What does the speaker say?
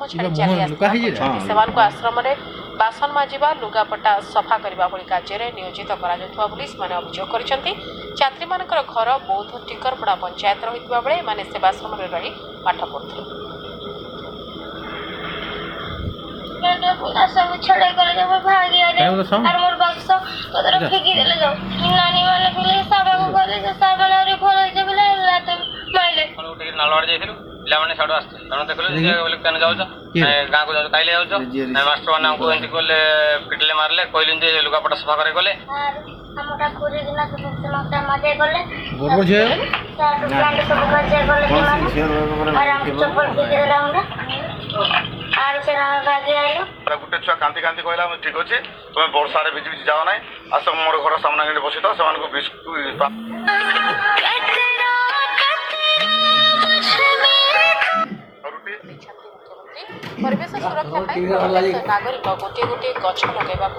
ଛାଡ଼ି ଚାଲି ଆସିଛନ୍ତି। ସେମାନଙ୍କୁ ଆଶ୍ରମରେ ବାସନ ମାଜିବା ଲୁଗାପଟା ସଫା କରିବା ଭଳି କାର୍ଯ୍ୟରେ ନିୟୋଜିତ କରାଯାଉଥିବା ବୋଲି ସେମାନେ ଅଭିଯୋଗ କରିଛନ୍ତି। ଛାତ୍ରୀମାନଙ୍କର ଘର ବୌଦ୍ଧ ଟିକରପଡ଼ା ପଞ୍ଚାୟତର ହୋଇଥିବା ବେଳେ ଏମାନେ ସେବାଶ୍ରମରେ ରହି ପାଠ ପଢୁଥିଲେ। सब छड़े करे जब भाग गया रे और मोर बक्स तो फेंकी देले जाओ नानी माने बोले साबा को बोले जे साबा रे खोले जे बोले लाते माइले उठे नालवाड़ जाइथिलु पिला माने साडू आस्ते तण देखले जे बोले कने जाउ गां को जाउ काइले जाउ मास्टर माने हमको एंटी कोले पिटले मारले कोइलिन जे लुगापटा सफा करे कोले हमटा पूरी दिन तो समस्त मजे कोले बरोबर छे साडू प्लांट सब गजे कोले और हम चप्पल फेंकी देला हमने आर से भागी आइलो गुटे छुआ कांति कांति कहला ठीक अच्छे तुम वर्षा भिजी भिजी जाओ ना आस मोर घर सामना बसी था से बिस्कुट ପରିବେଶ ସୁରକ୍ଷା ପାଇଁ ନାଗରିକ ଗୋଟିଏ ଗୋଟିଏ ଗଛ ଲଗାଇବାକୁ